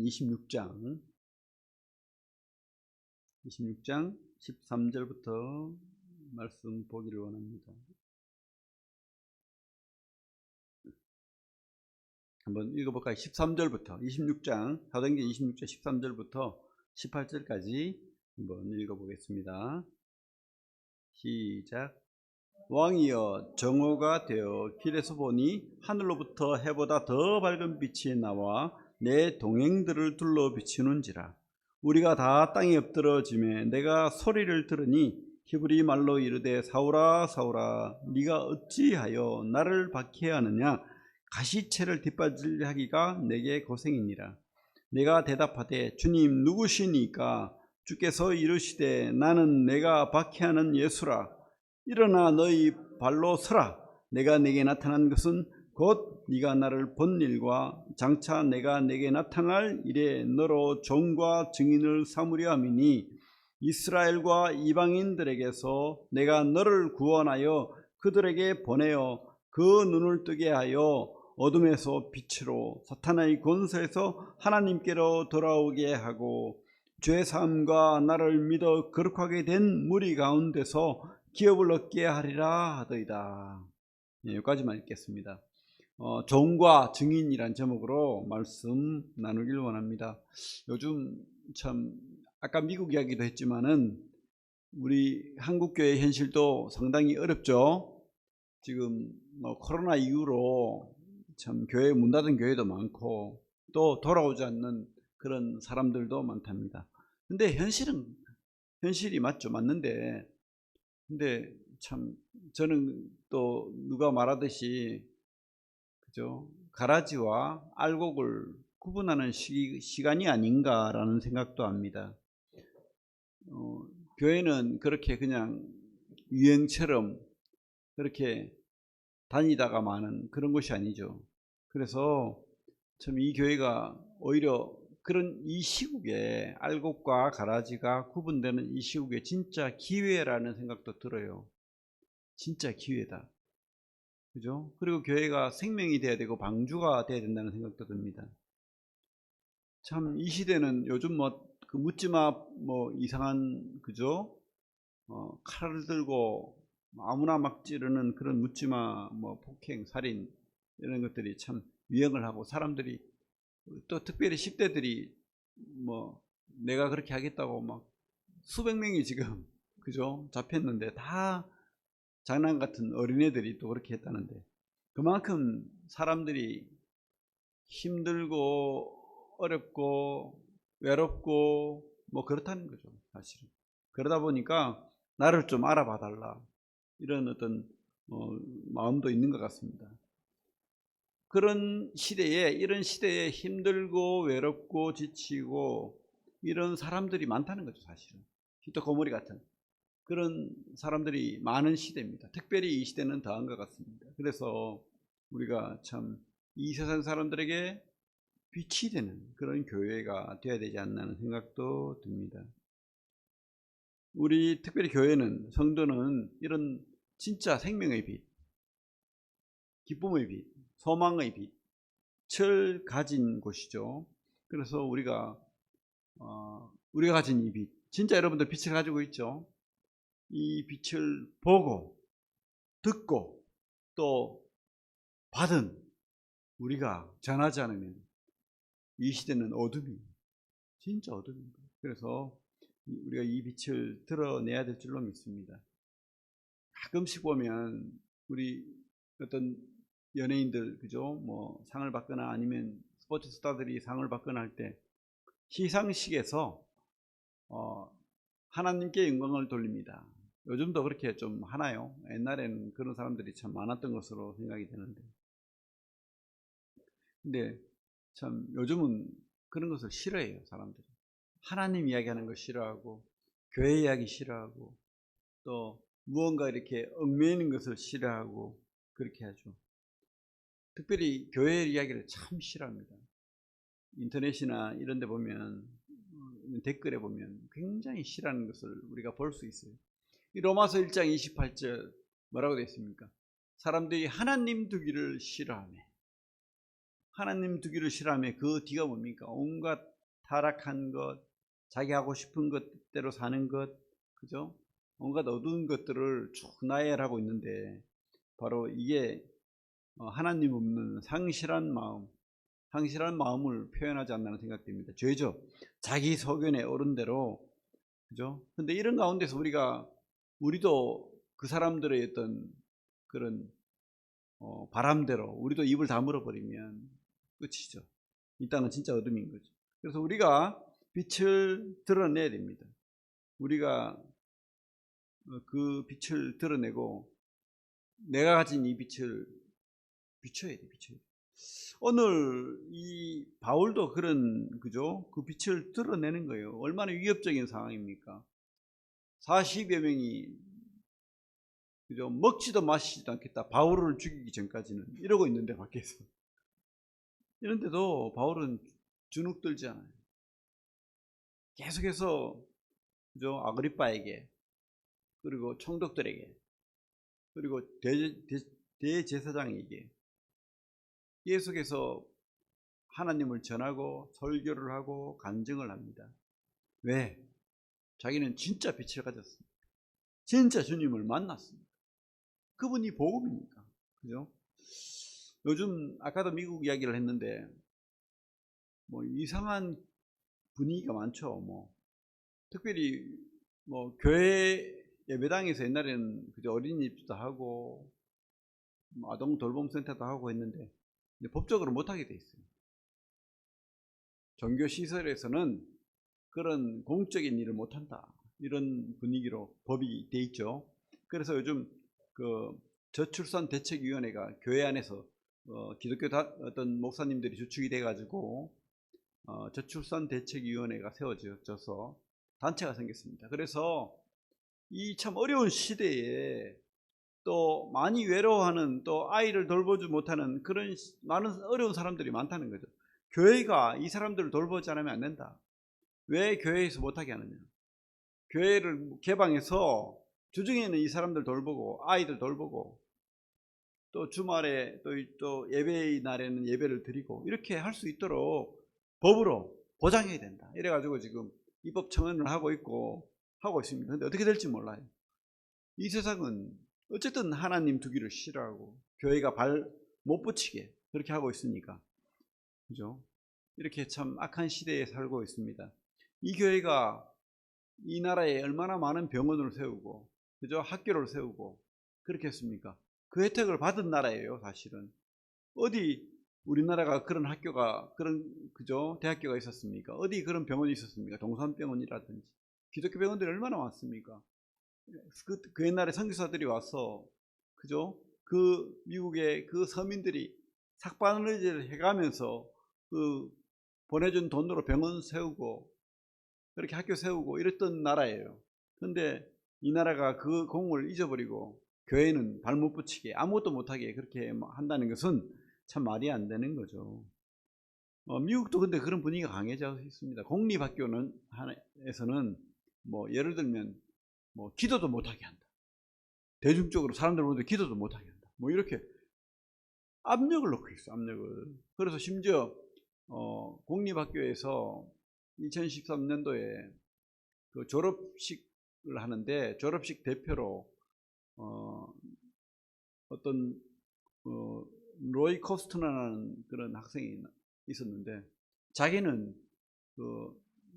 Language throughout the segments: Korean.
26장 13절부터 말씀 보기를 원합니다. 한번 읽어볼까요? 13절부터 26장 사도행전 26장 13절부터 18절까지 한번 읽어보겠습니다. 시작. 왕이여, 정오가 되어 길에서 보니 하늘로부터 해보다 더 밝은 빛이 나와 내 동행들을 둘러 비추는지라. 우리가 다 땅에 엎드러지매 내가 소리를 들으니 히브리 말로 이르되 사울아 사울아 네가 어찌하여 나를 박해하느냐. 가시채를 뒷받질려 하기가 내게 고생이니라. 내가 대답하되 주님 누구시니까? 주께서 이르시되 나는 내가 박해하는 예수라. 일어나 너희 발로 서라. 내가 내게 나타난 것은 곧 네가 나를 본 일과 장차 내가 내게 나타날 일에 너로 종과 증인을 삼으려 함이니 이스라엘과 이방인들에게서 내가 너를 구원하여 그들에게 보내어 그 눈을 뜨게 하여 어둠에서 빛으로 사탄의 권세에서 하나님께로 돌아오게 하고 죄사함과 나를 믿어 거룩하게 된 무리 가운데서 기업을 얻게 하리라 하더이다. 여기까지만 읽겠습니다. 종과 증인이란 제목으로 말씀 나누길 원합니다. 요즘 참 아까 미국 이야기도 했지만은 우리 한국교회 현실도 상당히 어렵죠. 지금 코로나 이후로 참 교회 문 닫은 교회도 많고 또 돌아오지 않는 그런 사람들도 많답니다. 근데 현실이 맞죠. 맞는데 근데 참 저는 또 누가 말하듯이 그죠? 가라지와 알곡을 구분하는 시간이 아닌가라는 생각도 합니다. 교회는 그렇게 그냥 유행처럼 그렇게 다니다가 마는 그런 것이 아니죠. 그래서 참 이 교회가 오히려 그런 이 시국에 알곡과 가라지가 구분되는 이 시국에 진짜 기회라는 생각도 들어요. 진짜 기회다. 그죠? 그리고 교회가 생명이 돼야 되고 방주가 돼야 된다는 생각도 듭니다. 참 이 시대는 요즘 그 묻지마 이상한 그죠? 칼을 들고 아무나 막 찌르는 그런 묻지마 폭행, 살인 이런 것들이 참 유행을 하고 사람들이 또 특별히 10대들이 내가 그렇게 하겠다고 막 수백 명이 지금 그죠? 잡혔는데 다 장난 같은 어린애들이 또 그렇게 했다는데 그만큼 사람들이 힘들고 어렵고 외롭고 그렇다는 거죠. 사실은 그러다 보니까 나를 좀 알아봐 달라 이런 어떤 마음도 있는 것 같습니다. 이런 시대에 힘들고 외롭고 지치고 이런 사람들이 많다는 거죠. 사실은 히토코모리 같은 그런 사람들이 많은 시대입니다. 특별히 이 시대는 더한 것 같습니다. 그래서 우리가 참 이 세상 사람들에게 빛이 되는 그런 교회가 되어야 되지 않나 하는 생각도 듭니다. 우리 특별히 교회는, 성도는 이런 진짜 생명의 빛, 기쁨의 빛, 소망의 빛을 가진 곳이죠. 그래서 우리가 가진 이 빛, 진짜 여러분들 빛을 가지고 있죠. 이 빛을 보고 듣고 또 받은 우리가 전하지 않으면 이 시대는 어둠이 진짜 어둠입니다. 그래서 우리가 이 빛을 드러내야 될 줄로 믿습니다. 가끔씩 보면 우리 어떤 연예인들 그죠? 상을 받거나 아니면 스포츠 스타들이 상을 받거나 할 때 시상식에서 하나님께 영광을 돌립니다. 요즘도 그렇게 좀 하나요? 옛날에는 그런 사람들이 참 많았던 것으로 생각이 되는데 근데 참 요즘은 그런 것을 싫어해요. 사람들이 하나님 이야기하는 거 싫어하고 교회 이야기 싫어하고 또 무언가 이렇게 얽매이는 것을 싫어하고 그렇게 하죠. 특별히 교회 이야기를 참 싫어합니다. 인터넷이나 이런 데 보면 댓글에 보면 굉장히 싫어하는 것을 우리가 볼 수 있어요. 이 로마서 1장 28절 뭐라고 되어 있습니까? 사람들이 하나님 두기를 싫어하며 하나님 두기를 싫어하며 그 뒤가 뭡니까? 온갖 타락한 것, 자기 하고 싶은 것대로 사는 것, 그죠? 온갖 어두운 것들을 쭉 나열하고 있는데 바로 이게 하나님 없는 상실한 마음을 표현하지 않나 생각됩니다. 죄죠. 자기 소견에 오른 대로, 그죠? 근데 이런 가운데서 우리도 그 사람들의 어떤 그런 바람대로 우리도 입을 다물어 버리면 끝이죠. 이 땅은 진짜 어둠인 거죠. 그래서 우리가 빛을 드러내야 됩니다. 우리가 그 빛을 드러내고 내가 가진 이 빛을 비춰야 돼, 비춰야 돼. 오늘 이 바울도 그죠? 그 빛을 드러내는 거예요. 얼마나 위협적인 상황입니까? 40여 명이, 그죠? 먹지도 마시지도 않겠다. 바울을 죽이기 전까지는 이러고 있는데 밖에서. 이런데도 바울은 주눅 들지 않아요. 계속해서, 그죠? 아그리빠에게, 그리고 총독들에게, 그리고 대제사장에게 계속해서 하나님을 전하고 설교를 하고 간증을 합니다. 왜? 자기는 진짜 빛을 가졌습니다. 진짜 주님을 만났습니다. 그분이 복음이니까. 그죠? 요즘 아까도 미국 이야기를 했는데 뭐 이상한 분위기가 많죠. 뭐 특별히 뭐 교회 예배당에서 옛날에는 그저 어린이집도 하고 아동 돌봄센터도 하고 했는데 이제 법적으로 못하게 돼 있어요. 종교 시설에서는 그런 공적인 일을 못한다, 이런 분위기로 법이 돼 있죠. 그래서 요즘 그 저출산 대책위원회가 교회 안에서 기독교 어떤 목사님들이 주축이 돼 가지고 저출산 대책위원회가 세워져서 단체가 생겼습니다. 그래서 이 참 어려운 시대에 또 많이 외로워하는, 또 아이를 돌보지 못하는 그런 많은 어려운 사람들이 많다는 거죠. 교회가 이 사람들을 돌보지 않으면 안 된다. 왜 교회에서 못하게 하느냐? 교회를 개방해서 주중에는 이 사람들 돌보고 아이들 돌보고 또 주말에 또 예배의 날에는 예배를 드리고 이렇게 할 수 있도록 법으로 보장해야 된다. 이래가지고 지금 입법 청원을 하고 있습니다. 근데 어떻게 될지 몰라요. 이 세상은 어쨌든 하나님 두기를 싫어하고 교회가 발 못 붙이게 그렇게 하고 있으니까, 그죠? 이렇게 참 악한 시대에 살고 있습니다. 이 교회가 이 나라에 얼마나 많은 병원을 세우고, 그죠? 학교를 세우고 그렇게 했습니까? 그 혜택을 받은 나라예요, 사실은. 어디 우리나라가 그런 학교가, 그죠? 대학교가 있었습니까? 어디 그런 병원이 있었습니까? 동산병원이라든지 기독교 병원들이 얼마나 많습니까? 그 옛날에 선교사들이 와서, 그죠? 그 미국의 그 서민들이 삭바느질을 해가면서 그 보내준 돈으로 병원 세우고 그렇게 학교 세우고 이랬던 나라예요. 그런데 이 나라가 그 공을 잊어버리고 교회는 발 못 붙이게 아무것도 못하게 그렇게 한다는 것은 참 말이 안 되는 거죠. 미국도 근데 그런 분위기가 강해져 있습니다. 공립학교에서는 뭐 예를 들면 뭐 기도도 못하게 한다. 대중적으로 사람들 보는데 기도도 못하게 한다. 뭐 이렇게 압력을 넣고 있어, 압력을. 그래서 심지어 공립학교에서 2013년도에 그 졸업식을 하는데 졸업식 대표로 어떤 로이 코스트너라는 그런 학생이 있었는데 자기는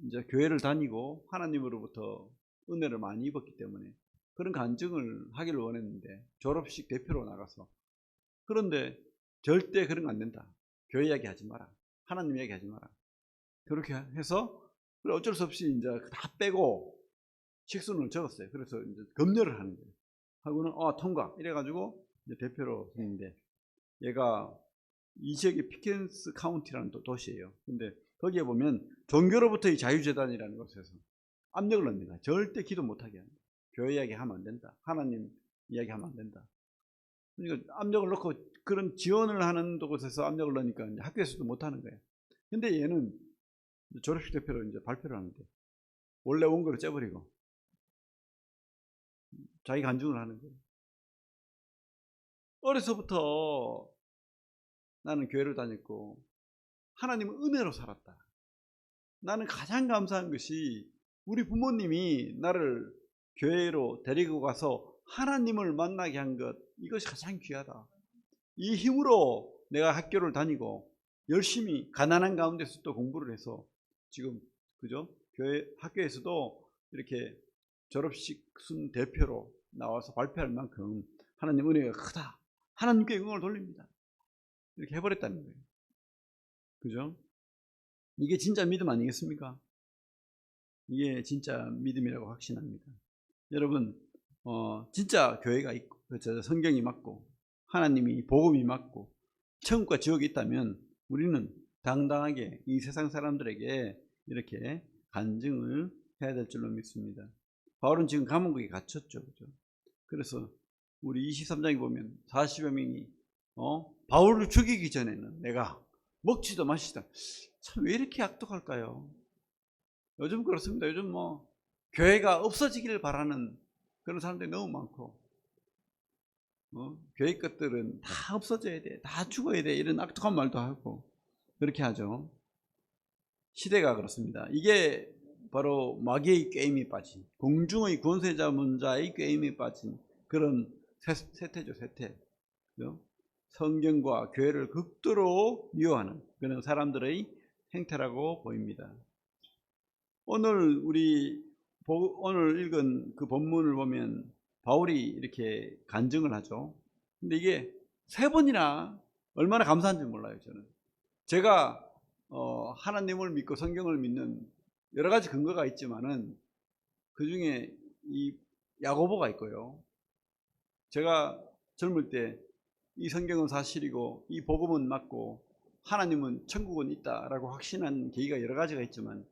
이제 교회를 다니고 하나님으로부터 은혜를 많이 입었기 때문에 그런 간증을 하기를 원했는데 졸업식 대표로 나가서, 그런데 절대 그런 거 안 된다. 교회 이야기 하지 마라. 하나님 이야기 하지 마라. 그렇게 해서 어쩔 수 없이 이제 다 빼고 식순을 적었어요. 그래서 이제 검열을 하는 거예요. 하고는 통과 이래가지고 이제 대표로 했는데, 얘가 이 지역이 피켄스 카운티라는 도시예요. 근데 거기에 보면 종교로부터의 자유재단이라는 곳에서 압력을 넣습니다. 절대 기도 못하게 한다. 교회 이야기 하면 안 된다. 하나님 이야기 하면 안 된다. 그러니까 압력을 넣고 그런 지원을 하는 곳에서 압력을 넣으니까 이제 학교에서도 못하는 거예요. 근데 얘는 졸업식 대표로 이제 발표를 하는데 원래 원고를 째버리고 자기 간증을 하는 거예요. 어려서부터 나는 교회를 다녔고 하나님은 은혜로 살았다. 나는 가장 감사한 것이 우리 부모님이 나를 교회로 데리고 가서 하나님을 만나게 한 것, 이것이 가장 귀하다. 이 힘으로 내가 학교를 다니고 열심히 가난한 가운데서 또 공부를 해서 지금, 그죠? 교회 학교에서도 이렇게 졸업식 순 대표로 나와서 발표할 만큼 하나님 은혜가 크다, 하나님께 영광을 돌립니다, 이렇게 해버렸다는 거예요. 그죠? 이게 진짜 믿음 아니겠습니까? 이게 진짜 믿음이라고 확신합니다. 여러분, 진짜 교회가 있고, 성경이 맞고, 하나님이 복음이 맞고, 천국과 지옥이 있다면 우리는 당당하게 이 세상 사람들에게 이렇게 간증을 해야 될 줄로 믿습니다. 바울은 지금 감옥에 갇혔죠. 그죠? 그래서 우리 23장에 보면 40여 명이 바울을 죽이기 전에는 내가 먹지도 마시다. 참 왜 이렇게 악독할까요? 요즘 그렇습니다. 요즘 뭐 교회가 없어지기를 바라는 그런 사람들이 너무 많고, 교회 것들은 다 없어져야 돼, 다 죽어야 돼, 이런 악독한 말도 하고 그렇게 하죠. 시대가 그렇습니다. 이게 바로 마귀의 게임에 빠진, 공중의 권세자문자의 게임에 빠진 그런 세태죠, 세태. 성경과 교회를 극도로 미워하는 그런 사람들의 행태라고 보입니다. 오늘 읽은 그 본문을 보면 바울이 이렇게 간증을 하죠. 근데 이게 3번이나 얼마나 감사한지 몰라요. 저는 제가 하나님을 믿고 성경을 믿는 여러 가지 근거가 있지만은 그 중에 이 야고보가 있고요. 제가 젊을 때 이 성경은 사실이고 이 복음은 맞고 하나님은 천국은 있다라고 확신한 계기가 여러 가지가 있지만,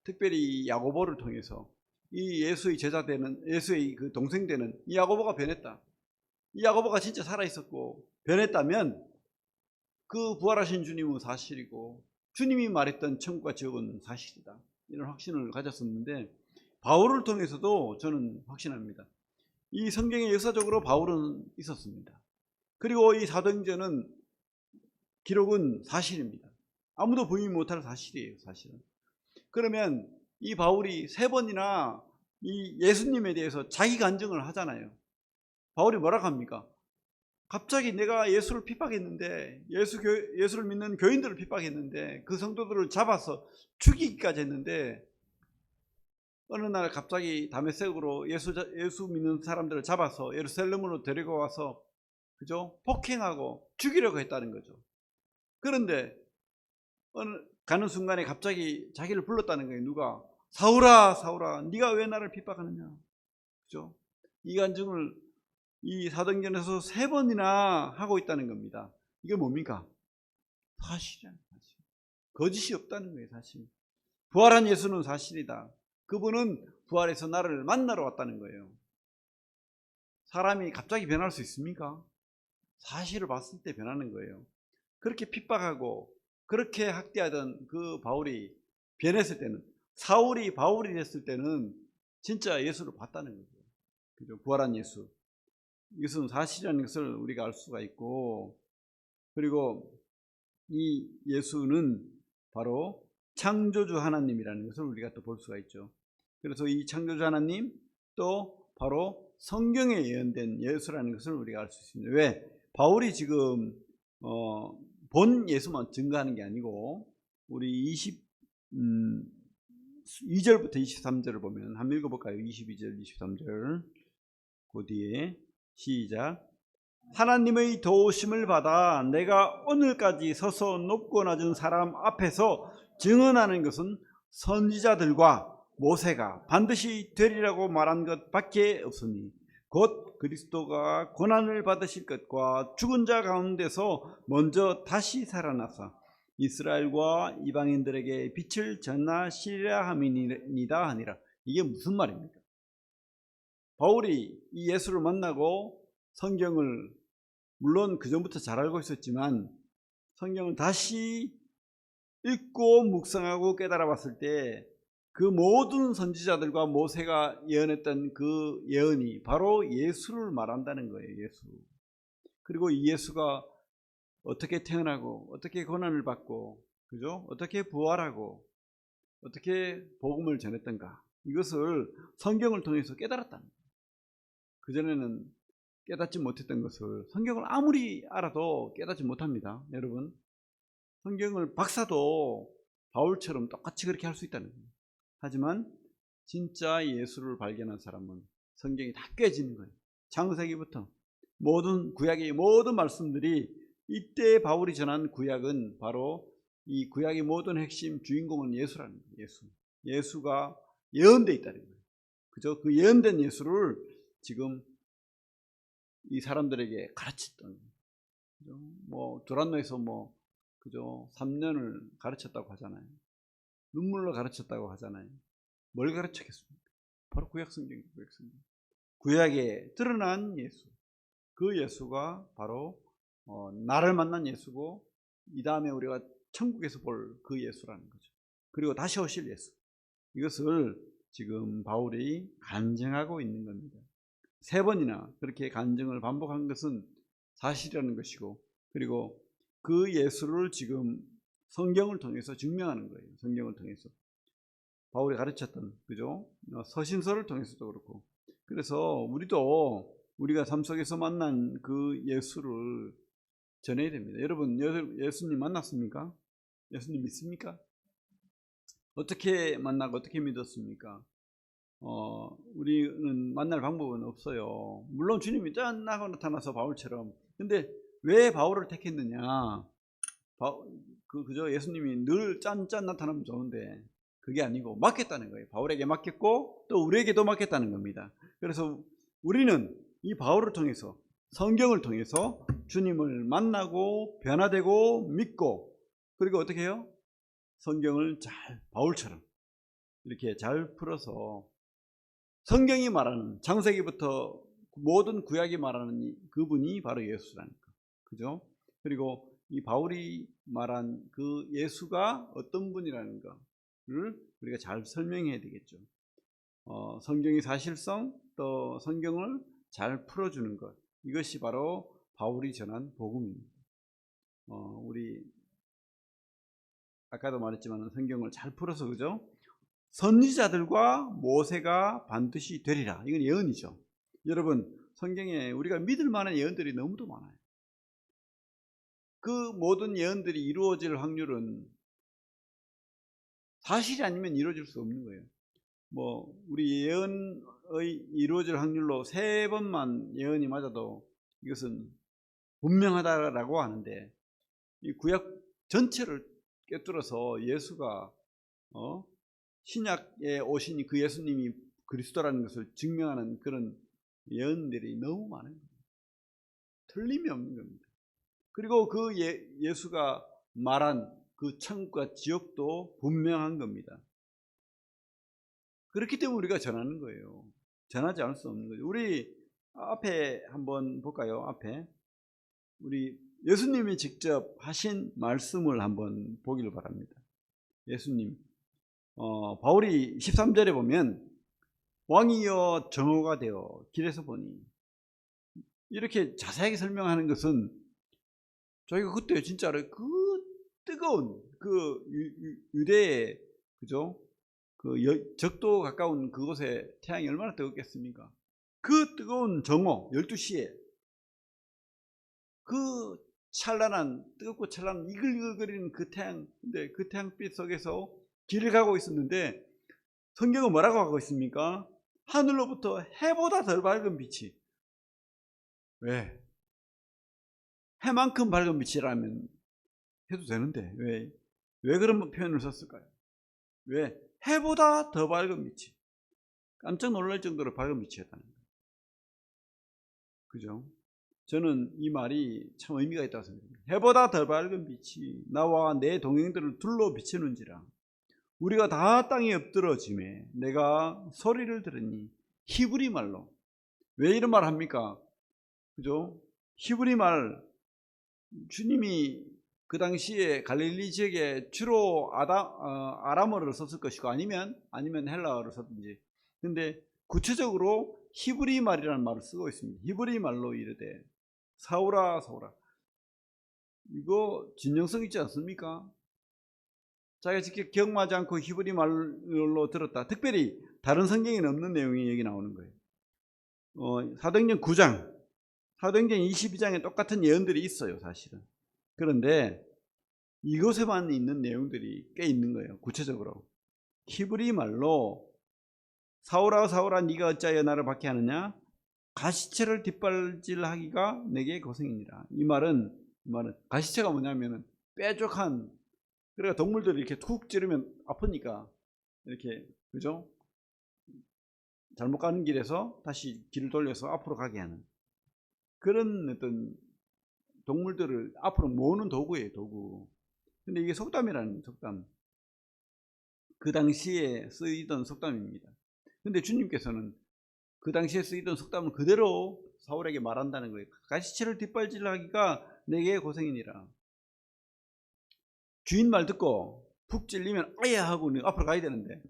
특별히 야고보를 통해서 이 예수의 제자 되는, 예수의 그 동생 되는 이 야고보가 변했다, 이 야고보가 진짜 살아있었고 변했다면 그 부활하신 주님은 사실이고 주님이 말했던 천국과 지옥은 사실이다, 이런 확신을 가졌었는데, 바울을 통해서도 저는 확신합니다. 이 성경에 역사적으로 바울은 있었습니다. 그리고 이 사도행전은 기록은 사실입니다. 아무도 부인 못할 사실이에요, 사실은. 그러면 이 바울이 3번이나 이 예수님에 대해서 자기 간증을 하잖아요. 바울이 뭐라고 합니까? 갑자기 내가 예수를 핍박했는데, 예수를 믿는 교인들을 핍박했는데, 그 성도들을 잡아서 죽이기까지 했는데, 어느 날 갑자기 다메섹으로 예수 믿는 사람들을 잡아서 예루살렘으로 데리고 와서, 그죠? 폭행하고 죽이려고 했다는 거죠. 그런데 가는 순간에 갑자기 자기를 불렀다는 거예요. 누가? 사울아, 사울아, 네가 왜 나를 핍박하느냐? 그죠? 이 간증을 이 사도행전에서 3번이나 하고 있다는 겁니다. 이게 뭡니까? 사실이야, 사실. 거짓이 없다는 거예요, 사실. 부활한 예수는 사실이다. 그분은 부활해서 나를 만나러 왔다는 거예요. 사람이 갑자기 변할 수 있습니까? 사실을 봤을 때 변하는 거예요. 그렇게 핍박하고 그렇게 학대하던 그 바울이 변했을 때는, 사울이 바울이 됐을 때는 진짜 예수를 봤다는 거죠. 그죠? 부활한 예수. 이것은 사실이라는 것을 우리가 알 수가 있고, 그리고 이 예수는 바로 창조주 하나님이라는 것을 우리가 또 볼 수가 있죠. 그래서 이 창조주 하나님, 또 바로 성경에 예언된 예수라는 것을 우리가 알 수 있습니다. 왜? 바울이 지금 본 예수만 증거하는 게 아니고, 우리 22절부터 23절을 보면 한번 읽어볼까요? 22절, 23절. 그 뒤에 시작. 하나님의 도우심을 받아 내가 오늘까지 서서 높고 낮은 사람 앞에서 증언하는 것은 선지자들과 모세가 반드시 되리라고 말한 것 밖에 없으니, 곧 그리스도가 고난을 받으실 것과 죽은 자 가운데서 먼저 다시 살아나사 이스라엘과 이방인들에게 빛을 전하시리라 함이니이다 하니라. 이게 무슨 말입니까? 바울이 이 예수를 만나고 성경을 물론 그 전부터 잘 알고 있었지만 성경을 다시 읽고 묵상하고 깨달아 봤을 때 그 모든 선지자들과 모세가 예언했던 그 예언이 바로 예수를 말한다는 거예요. 예수. 그리고 이 예수가 어떻게 태어나고 어떻게 고난을 받고, 그죠? 어떻게 부활하고 어떻게 복음을 전했던가, 이것을 성경을 통해서 깨달았다는 거예요. 그전에는 깨닫지 못했던 것을 성경을 아무리 알아도 깨닫지 못합니다. 여러분, 성경을 박사도 바울처럼 똑같이 그렇게 할 수 있다는 거예요. 하지만 진짜 예수를 발견한 사람은 성경이 다 꿰지는 거예요. 창세기부터 모든 구약의 모든 말씀들이, 이때 바울이 전한 구약은 바로 이 구약의 모든 핵심 주인공은 예수라는 거예요. 예수가 예언되어 있다는 거예요. 그죠? 그 예언된 예수를 지금 이 사람들에게 가르쳤던, 그죠? 뭐 두란노에서 그죠? 3년을 가르쳤다고 하잖아요. 눈물로 가르쳤다고 하잖아요. 뭘 가르쳤겠습니까? 바로 구약 성경이에요. 구약에 드러난 예수, 그 예수가 바로 나를 만난 예수고, 이 다음에 우리가 천국에서 볼 그 예수라는 거죠. 그리고 다시 오실 예수, 이것을 지금 바울이 간증하고 있는 겁니다. 3번이나 그렇게 간증을 반복한 것은 사실이라는 것이고, 그리고 그 예수를 지금 성경을 통해서 증명하는 거예요. 성경을 통해서 바울이 가르쳤던, 그죠? 서신서를 통해서도 그렇고. 그래서 우리가 삶 속에서 만난 그 예수를 전해야 됩니다. 여러분, 예수님 만났습니까? 예수님 믿습니까? 어떻게 만나고 어떻게 믿었습니까? 우리는 만날 방법은 없어요. 물론 주님이 짠 하고 나타나서 바울처럼. 근데 왜 바울을 택했느냐? 그죠? 예수님이 늘 짠짠 나타나면 좋은데 그게 아니고 맡겼다는 거예요. 바울에게 맡겼고 또 우리에게도 맡겼다는 겁니다. 그래서 우리는 이 바울을 통해서, 성경을 통해서 주님을 만나고 변화되고 믿고, 그리고 어떻게 해요? 성경을 바울처럼 이렇게 잘 풀어서 성경이 말하는, 창세기부터 모든 구약이 말하는 그분이 바로 예수라는 거, 그죠? 그리고 이 바울이 말한 그 예수가 어떤 분이라는 거를 우리가 잘 설명해야 되겠죠. 성경의 사실성, 또 성경을 잘 풀어주는 것, 이것이 바로 바울이 전한 복음입니다. 우리 아까도 말했지만 성경을 잘 풀어서, 그죠? 선지자들과 모세가 반드시 되리라, 이건 예언이죠. 여러분, 성경에 우리가 믿을 만한 예언들이 너무도 많아요. 그 모든 예언들이 이루어질 확률은 사실이 아니면 이루어질 수 없는 거예요. 우리 예언의 이루어질 확률로 3번만 예언이 맞아도 이것은 분명하다라고 하는데, 이 구약 전체를 꿰뚫어서 예수가 신약에 오신 그 예수님이 그리스도라는 것을 증명하는 그런 예언들이 너무 많은 겁니다. 틀림이 없는 겁니다. 그리고 그 예수가 말한 그 천국과 지옥도 분명한 겁니다. 그렇기 때문에 우리가 전하는 거예요. 전하지 않을 수 없는 거죠. 우리 앞에 한번 볼까요? 앞에 우리 예수님이 직접 하신 말씀을 한번 보기를 바랍니다. 예수님, 바울이 13절에 보면 왕이여 정오가 되어 길에서 보니, 이렇게 자세하게 설명하는 것은 저희가 그때 진짜로 그 뜨거운 그 유대의, 그죠? 그 적도 가까운 그곳에 태양이 얼마나 뜨겁겠습니까? 그 뜨거운 정오 12시에 그 찬란한, 뜨겁고 찬란한 이글이글거리는 그 태양, 근데 그 태양빛 속에서 길을 가고 있었는데 성경은 뭐라고 하고 있습니까? 하늘로부터 해보다 덜 밝은 빛이. 왜? 해만큼 밝은 빛이라면 해도 되는데 왜 그런 표현을 썼을까요? 왜? 해보다 더 밝은 빛이. 깜짝 놀랄 정도로 밝은 빛이었다는 거예요. 그죠? 저는 이 말이 참 의미가 있다고 생각합니다. 해보다 더 밝은 빛이 나와 내 동행들을 둘러 비치는지라. 우리가 다 땅에 엎드러짐에 내가 소리를 들으니 히브리 말로. 왜 이런 말 합니까? 그죠? 히브리 말, 주님이 그 당시에 갈릴리 지역에 주로 아람어를 썼을 것이고, 아니면 헬라어를 썼든지. 근데 구체적으로 히브리 말이라는 말을 쓰고 있습니다. 히브리 말로 이르되 사울아 사울아. 이거 진정성 있지 않습니까? 자기가 직접 경험하지 않고 히브리 말로 들었다. 특별히 다른 성경에는 없는 내용이 여기 나오는 거예요. 사도행전 9장, 사도행전 22장에 똑같은 예언들이 있어요, 사실은. 그런데 이곳에만 있는 내용들이 꽤 있는 거예요, 구체적으로. 히브리 말로 사울아 사울아 네가 어찌하여 나를 박해하느냐, 가시체를 뒷발질하기가 내게 고생이니라. 이 말은 가시체가 뭐냐면은 뾰족한, 그러니까 동물들이 이렇게 툭 찌르면 아프니까 이렇게, 그죠? 잘못 가는 길에서 다시 길을 돌려서 앞으로 가게 하는 그런 어떤 동물들을 앞으로 모으는 도구예요, 도구. 근데 이게 속담이라는, 속담. 그 당시에 쓰이던 속담입니다. 근데 주님께서는 그 당시에 쓰이던 속담을 그대로 사울에게 말한다는 거예요. 가시체를 뒷발질하기가 내게 고생이니라. 주인 말 듣고 푹 찔리면 아야 하고 앞으로 가야 되는데,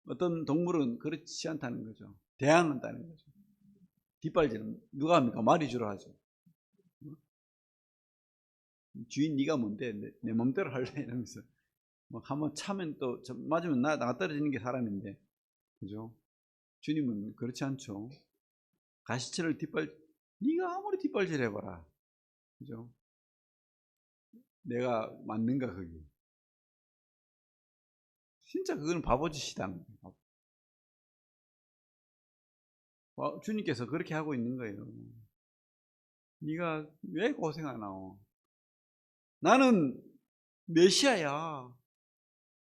어떤 동물은 그렇지 않다는 거죠. 대항한다는 거죠. 뒷발질은 누가 합니까? 말이 주로 하죠. 주인 네가 뭔데 내 맘대로 할래 이러면서 뭐 한번 차면 또 맞으면 나 떨어지는 게 사람인데, 그죠? 주님은 그렇지 않죠. 가시체를 네가 아무리 뒷발질 해봐라, 그죠? 내가 맞는가 거기. 진짜 그건 바보짓이다. 주님께서 그렇게 하고 있는 거예요. 네가 왜 고생하나? 나는 메시아야.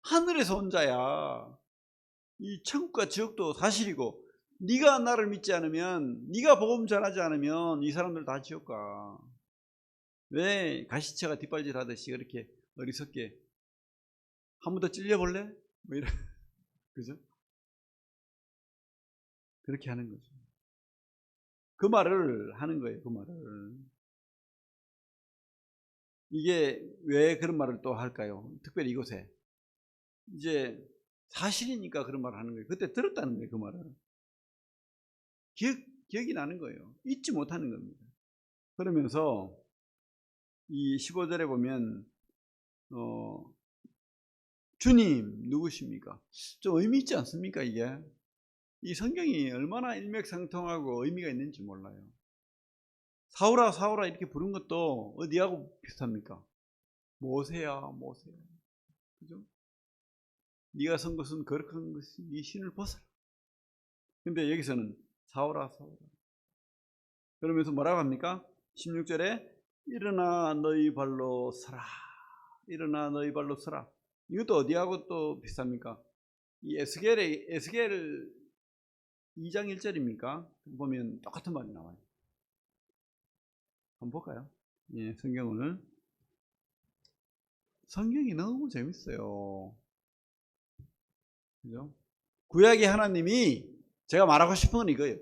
하늘에서 온 자야. 이 천국과 지옥도 사실이고, 네가 나를 믿지 않으면, 네가 복음 전하지 않으면 이 사람들 다 지옥 가. 왜 가시체가 뒷발질 하듯이 그렇게 어리석게, 한 번 더 찔려볼래? 뭐 이런 그죠? 그렇게 하는 거죠. 그 말을 하는 거예요. 그 말을. 이게 왜 그런 말을 또 할까요? 특별히 이곳에 이제 사실이니까 그런 말을 하는 거예요. 그때 들었다는 거예요. 그 말을 기억이 나는 거예요. 잊지 못하는 겁니다. 그러면서 이 15절에 보면 주님 누구십니까? 좀 의미 있지 않습니까? 이게 이 성경이 얼마나 일맥상통하고 의미가 있는지 몰라요. 사울아 사울아 이렇게 부른 것도 어디하고 비슷합니까? 모세야 모세야, 그죠? 네가 선 것은 거룩한 것이 네 신을 벗어라. 근데 여기서는 사울아 사울아 그러면서 뭐라고 합니까? 16절에 일어나 너희 발로 서라. 일어나 너희 발로 서라. 이것도 어디하고 또 비슷합니까? 이 에스겔 2장 1절입니까? 보면 똑같은 말이 나와요. 한번 볼까요? 예, 성경을. 성경이 너무 재밌어요. 그죠? 구약의 하나님이, 제가 말하고 싶은 건 이거예요.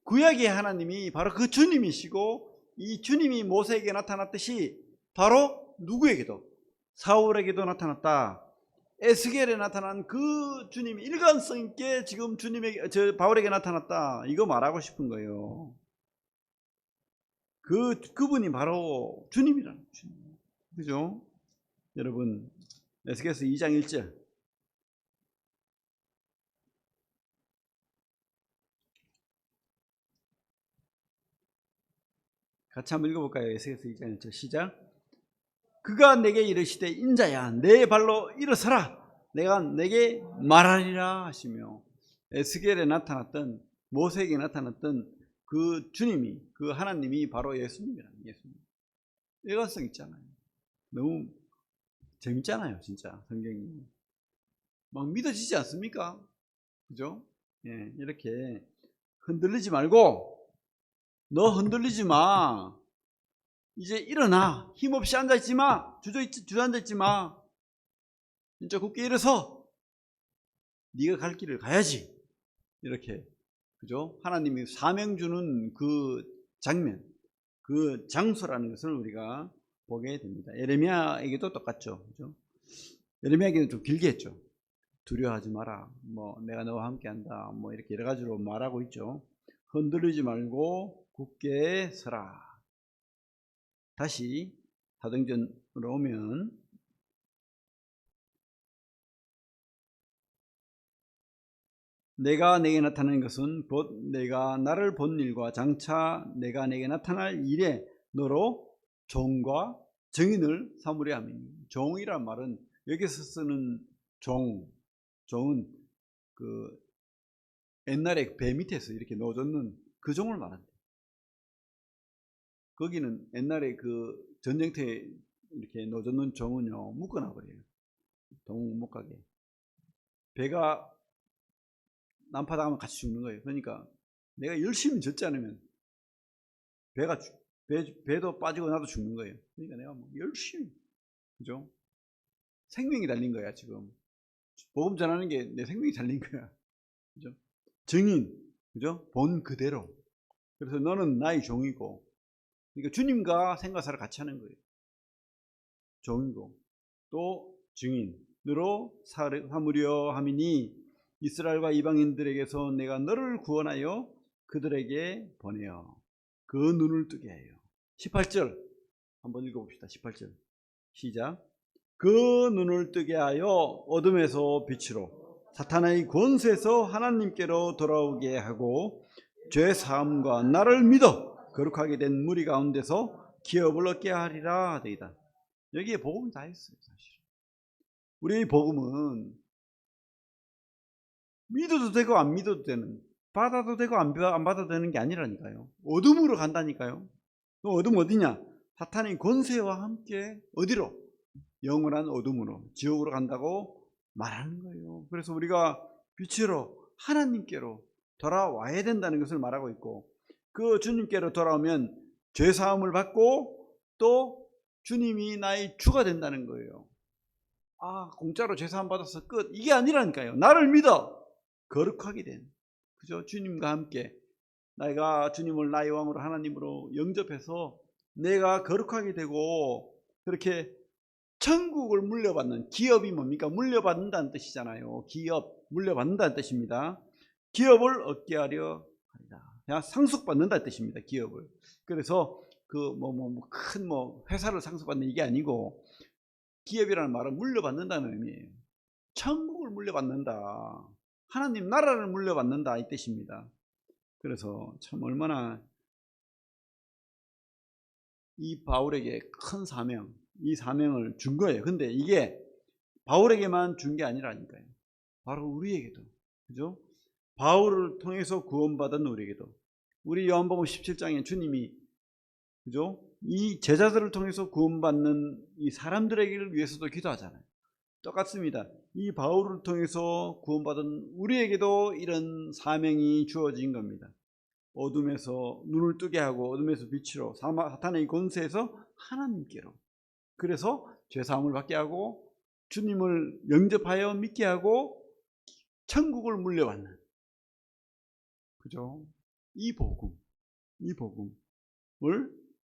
구약의 하나님이 바로 그 주님이시고, 이 주님이 모세에게 나타났듯이 바로 누구에게도, 사울에게도 나타났다. 에스겔에 나타난 그 주님이 일관성 있게 지금 바울에게 나타났다. 이거 말하고 싶은 거예요. 그분이 바로 주님이라는 주님. 그죠? 여러분, 에스겔서 2장 1절. 같이 한번 읽어볼까요? 에스겔서 2장 1절 시작. 그가 내게 이르시되 인자야 내 발로 일어서라. 내가 내게 말하리라 하시며, 에스겔에 나타났던, 모세에게 나타났던 그 주님이, 그 하나님이 바로 예수님이라는, 예수님. 일관성 있잖아요. 너무 재밌잖아요, 진짜 성경이. 막 믿어지지 않습니까? 그죠? 예, 이렇게 흔들리지 말고, 너 흔들리지 마. 이제 일어나. 힘없이 앉아있지 마. 주저앉아있지 마. 진짜 굳게 일어서 네가 갈 길을 가야지. 이렇게, 그죠? 하나님이 사명 주는 그 장면, 그 장소라는 것을 우리가 보게 됩니다. 예레미야에게도 똑같죠. 그죠? 예레미야에게는 좀 길게 했죠. 두려워하지 마라. 뭐 내가 너와 함께한다. 뭐 이렇게 여러 가지로 말하고 있죠. 흔들리지 말고 굳게 서라. 다시 사도행전으로 오면 내가 내게 나타나는 것은 곧 내가 나를 본 일과 장차 내가 내게 나타날 일에 너로 종과 증인을 삼으려 함이니. 종이란 말은 여기서 쓰는 종은 그 옛날에 배 밑에서 이렇게 넣어줬는 그 종을 말한다. 거기는 옛날에 그 전쟁터에 이렇게 넣어줬는 종은요 묶어놔 버려요. 동국 못 가게. 배가 난파당하면 같이 죽는 거예요. 그러니까 내가 열심히 젓지 않으면 배도 빠지고 나도 죽는 거예요. 그러니까 내가 뭐 열심히, 그죠? 생명이 달린 거야. 지금 복음 전하는 게 내 생명이 달린 거야. 그죠? 증인, 그죠? 본 그대로. 그래서 너는 나의 종이고, 그러니까 주님과 생과사를 같이 하는 거예요. 종이고 또 증인으로 삼으려 함이니 이스라엘과 이방인들에게서 내가 너를 구원하여 그들에게 보내어 그 눈을 뜨게 하여. 18절 한번 읽어봅시다. 18절 시작. 그 눈을 뜨게 하여 어둠에서 빛으로 사탄의 권세에서 하나님께로 돌아오게 하고 죄 사함과 나를 믿어 거룩하게 된 무리 가운데서 기업을 얻게 하리라 되이다. 여기에 복음이 다 있어요. 사실 우리의 복음은 믿어도 되고 안 믿어도 되는, 받아도 되고 안 받아도 되는 게 아니라니까요. 어둠으로 간다니까요. 어둠 어디냐? 사탄의 권세와 함께 어디로? 영원한 어둠으로, 지옥으로 간다고 말하는 거예요. 그래서 우리가 빛으로 하나님께로 돌아와야 된다는 것을 말하고 있고, 그 주님께로 돌아오면 죄사함을 받고 또 주님이 나의 주가 된다는 거예요. 아, 공짜로 죄사함 받아서 끝, 이게 아니라니까요. 나를 믿어 거룩하게 된, 그죠? 주님과 함께 내가 주님을 나의 왕으로 하나님으로 영접해서 내가 거룩하게 되고 그렇게 천국을 물려받는, 기업이 뭡니까? 물려받는다는 뜻이잖아요. 기업, 물려받는다는 뜻입니다. 기업을 얻게 하려 합니다. 그냥 상속받는다는 뜻입니다. 기업을. 그래서 그 큰 회사를 상속받는 이게 아니고, 기업이라는 말은 물려받는다는 의미예요. 천국을 물려받는다, 하나님 나라를 물려받는다 이 뜻입니다. 그래서 참 얼마나 이 바울에게 큰 사명, 이 사명을 준 거예요. 근데 이게 바울에게만 준 게 아니라니까요. 바로 우리에게도, 그죠? 바울을 통해서 구원받은 우리에게도, 우리 요한복음 17장에 주님이, 그죠? 이 제자들을 통해서 구원받는 이 사람들에게 위해서도 기도하잖아요. 똑같습니다. 이 바울을 통해서 구원받은 우리에게도 이런 사명이 주어진 겁니다. 어둠에서 눈을 뜨게 하고 어둠에서 빛으로, 사탄의 권세에서 하나님께로, 그래서 죄사함을 받게 하고 주님을 영접하여 믿게 하고 천국을 물려받는, 그죠? 이 복음을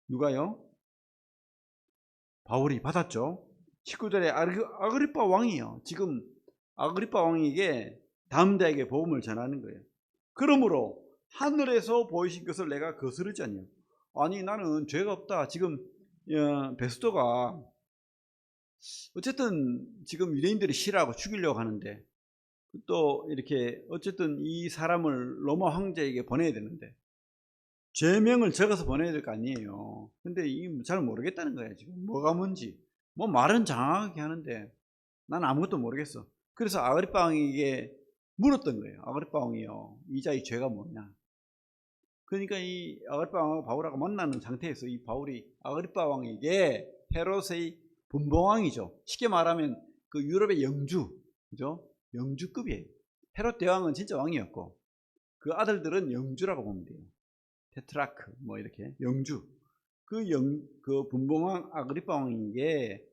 누가요? 바울이 받았죠. 19절에 아그리빠 왕이요, 지금 아그리빠 왕에게 다음 대에게 복음을 전하는 거예요. 그러므로 하늘에서 보이신 것을 내가 거스르지 않냐. 아니, 나는 죄가 없다. 지금 베스도가 어쨌든 지금 유대인들이 싫어하고 죽이려고 하는데, 또 이렇게 어쨌든 이 사람을 로마 황제에게 보내야 되는데 죄명을 적어서 보내야 될 거 아니에요. 근데 잘 모르겠다는 거예요. 지금 뭐가 뭔지. 말은 장황하게 하는데 난 아무것도 모르겠어. 그래서 아그리빠 왕에게 물었던 거예요. 아그리빠 왕이요, 이자의 죄가 뭐냐. 그러니까 이 아그리빠 왕하고 바울하고 만나는 상태에서 이 바울이 아그리빠 왕에게, 헤롯의 분봉왕이죠. 쉽게 말하면 그 유럽의 영주, 그죠? 영주급이에요. 헤롯 대왕은 진짜 왕이었고 그 아들들은 영주라고 보면 돼요. 테트라크 이렇게 영주. 그 분봉왕 아그리빠 왕에게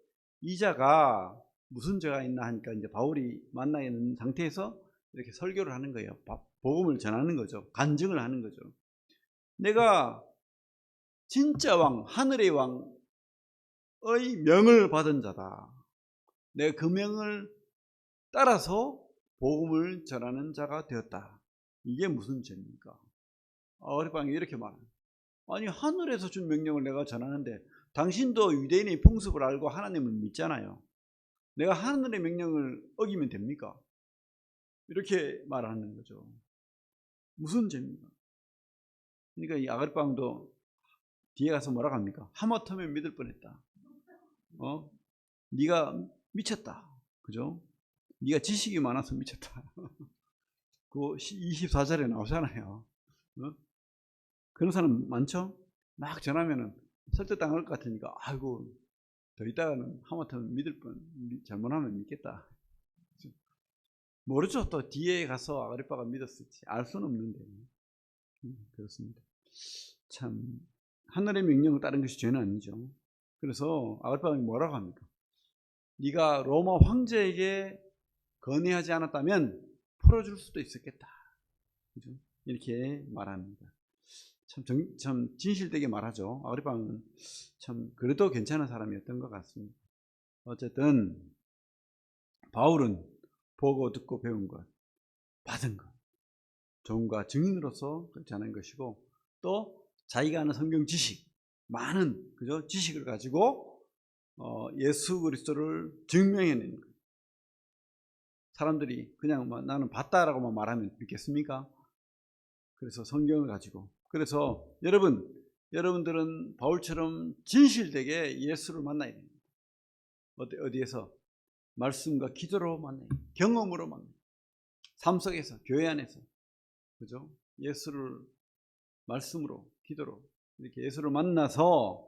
이자가 무슨 죄가 있나 하니까 이제 바울이 만나 있는 상태에서 이렇게 설교를 하는 거예요. 복음을 전하는 거죠. 간증을 하는 거죠. 내가 진짜 왕, 하늘의 왕의 명을 받은 자다. 내가 그 명을 따라서 복음을 전하는 자가 되었다. 이게 무슨 죄입니까? 아그리빠 왕이 이렇게 말합니다. 아니, 하늘에서 준 명령을 내가 전하는데 당신도 유대인의 풍습을 알고 하나님을 믿잖아요. 내가 하늘의 명령을 어기면 됩니까? 이렇게 말하는 거죠. 무슨 죄입니까? 그러니까 이 아글빵도 뒤에 가서 뭐라고 합니까? 하마터면 믿을 뻔했다. 네가 미쳤다. 그죠? 네가 지식이 많아서 미쳤다. 그 24절에 나오잖아요. 그런 사람 많죠? 막 전하면은 설득당할 것 같으니까 아이고 더 있다가는 하마터면 믿을 뻔, 잘못하면 믿겠다. 모르죠. 또 뒤에 가서 아그리빠가 믿었을지 알 수는 없는데. 그렇습니다. 참 하늘의 명령을 따른 것이 죄는 아니죠. 그래서 아그리빠가 뭐라고 합니까? 네가 로마 황제에게 건의하지 않았다면 풀어줄 수도 있었겠다. 그죠? 이렇게 말합니다. 참 진실되게 말하죠. 아그리빠는 참 그래도 괜찮은 사람이었던 것 같습니다. 어쨌든 바울은 보고 듣고 배운 것, 받은 것, 종과 증인으로서 전한 것이고, 또 자기가 아는 성경 지식, 많은 그죠 지식을 가지고 예수 그리스도를 증명해낸 것. 사람들이 그냥 나는 봤다라고만 말하면 믿겠습니까? 그래서 성경을 가지고, 그래서 여러분들은 바울처럼 진실되게 예수를 만나야 됩니다. 어디에서? 말씀과 기도로 만나요. 경험으로 만나요. 삶 속에서, 교회 안에서, 그죠? 예수를 말씀으로, 기도로 이렇게 예수를 만나서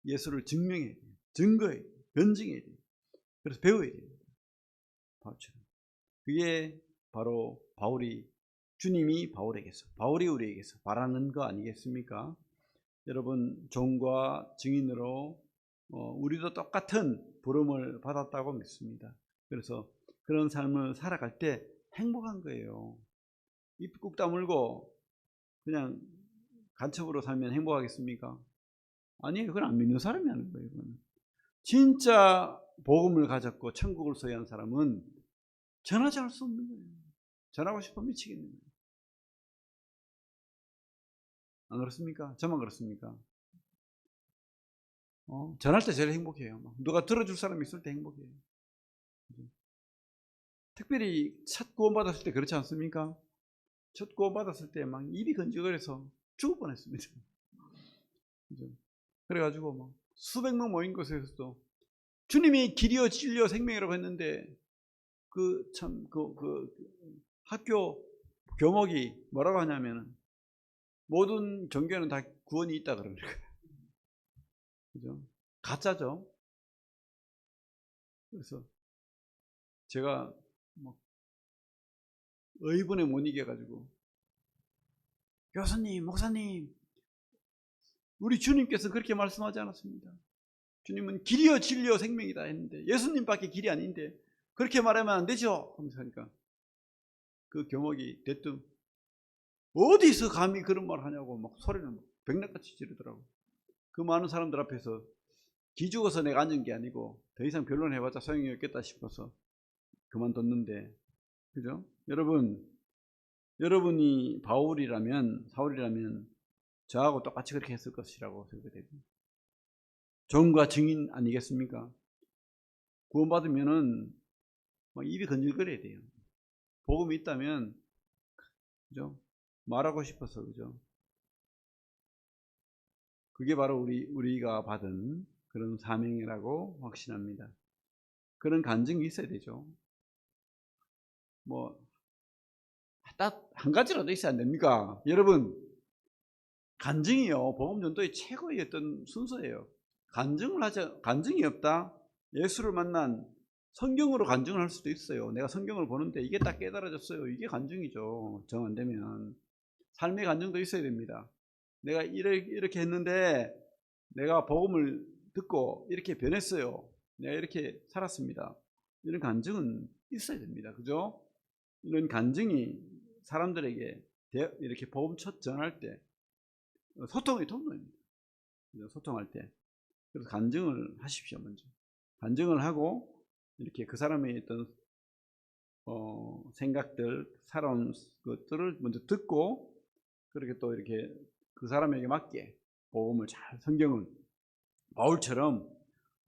예수를 증명해야 돼요. 증거해야 돼요. 변증해야 돼요. 그래서 배워야 돼요. 바울처럼. 그게 바로 주님이 바울에게서, 바울이 우리에게서 바라는 거 아니겠습니까? 여러분, 종과 증인으로 우리도 똑같은 부름을 받았다고 믿습니다. 그래서 그런 삶을 살아갈 때 행복한 거예요. 입 꾹 다물고 그냥 간첩으로 살면 행복하겠습니까? 아니에요. 그건 안 믿는 사람이 하는 거예요. 그건. 진짜 복음을 가졌고 천국을 소유한 사람은 전하지 않을 수 없는 거예요. 전하고 싶어 미치겠는 거예요. 안 그렇습니까? 저만 그렇습니까? 전할 때 제일 행복해요. 누가 들어줄 사람이 있을 때 행복해요. 특별히 첫 구원받았을 때 그렇지 않습니까? 첫 구원받았을 때 막 입이 건조거려서 죽을 뻔했습니다. 그래가지고 막 수백 명 모인 곳에서도 주님이 길이요 진리요 생명이라고 했는데 그 학교 교목이 뭐라고 하냐면 모든 종교는 다 구원이 있다 그러는 거예요. 그죠? 가짜죠. 그래서 제가 뭐 의분에 못 이겨가지고 교수님, 목사님, 우리 주님께서 그렇게 말씀하지 않았습니다. 주님은 길이요 진리요 생명이다 했는데 예수님밖에 길이 아닌데 그렇게 말하면 안 되죠. 하니까 그 교목이 대뜸 어디서 감히 그런 말 하냐고 막 소리를 막 백락같이 지르더라고. 그 많은 사람들 앞에서 기죽어서 내가 앉은 게 아니고 더 이상 변론해봤자 소용이 없겠다 싶어서 그만뒀는데, 그죠? 여러분이 사울이라면 저하고 똑같이 그렇게 했을 것이라고 생각돼요. 종과 증인 아니겠습니까? 구원받으면은 막 입이 건질거려야 돼요. 복음이 있다면, 그죠? 말하고 싶어서, 그죠? 그게 바로 우리가 받은 그런 사명이라고 확신합니다. 그런 간증이 있어야 되죠. 뭐, 딱 한 가지라도 있어야 안 됩니까? 여러분, 간증이요, 복음 전도의 최고의 어떤 순서예요. 간증이 없다? 예수를 만난 성경으로 간증을 할 수도 있어요. 내가 성경을 보는데 이게 딱 깨달아졌어요. 이게 간증이죠. 정 안 되면. 삶의 간증도 있어야 됩니다. 내가 이렇게 했는데 내가 복음을 듣고 이렇게 변했어요. 내가 이렇게 살았습니다. 이런 간증은 있어야 됩니다. 그죠? 이런 간증이 사람들에게 이렇게 복음 첫 전할 때 소통의 통로입니다. 소통할 때. 그래서 간증을 하십시오. 먼저 간증을 하고 이렇게 그 사람의 어떤 생각들, 살아온 것들을 먼저 듣고 그렇게 또 이렇게 그 사람에게 맞게 복음을 잘 성경을 바울처럼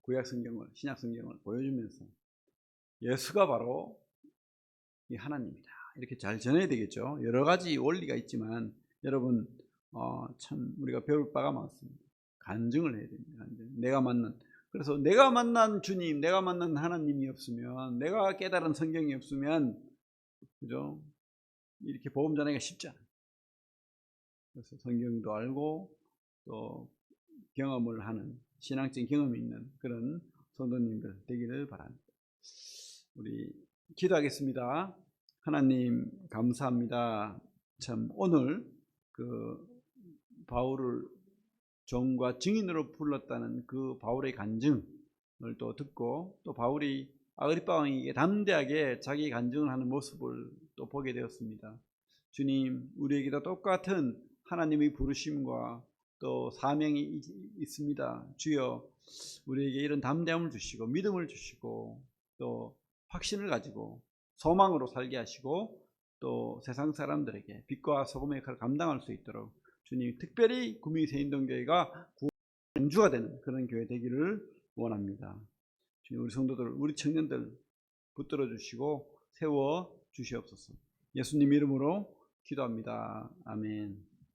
구약 성경을 신약 성경을 보여주면서 예수가 바로 이 하나님이다 이렇게 잘 전해야 되겠죠. 여러 가지 원리가 있지만 여러분 참 우리가 배울 바가 많습니다. 간증을 해야 됩니다. 간증. 그래서 내가 만난 주님, 내가 만난 하나님이 없으면, 내가 깨달은 성경이 없으면, 그죠? 이렇게 복음 전하기가 쉽지 않아요. 그래서 성경도 알고 또 경험을 하는, 신앙적인 경험이 있는 그런 성도님들 되기를 바랍니다. 우리 기도하겠습니다. 하나님 감사합니다. 참 오늘 그 바울을 종과 증인으로 불렀다는 그 바울의 간증을 또 듣고, 또 바울이 아그리빠 왕에게 담대하게 자기 간증을 하는 모습을 또 보게 되었습니다. 주님, 우리에게도 똑같은 하나님의 부르심과 또 사명이 있습니다. 주여, 우리에게 이런 담대함을 주시고 믿음을 주시고 또 확신을 가지고 소망으로 살게 하시고, 또 세상 사람들에게 빛과 소금의 역할을 감당할 수 있도록 주님, 특별히 구미새인동교회가 구주가 되는 그런 교회 되기를 원합니다. 주님, 우리 성도들, 우리 청년들 붙들어 주시고 세워 주시옵소서. 예수님 이름으로 기도합니다. 아멘.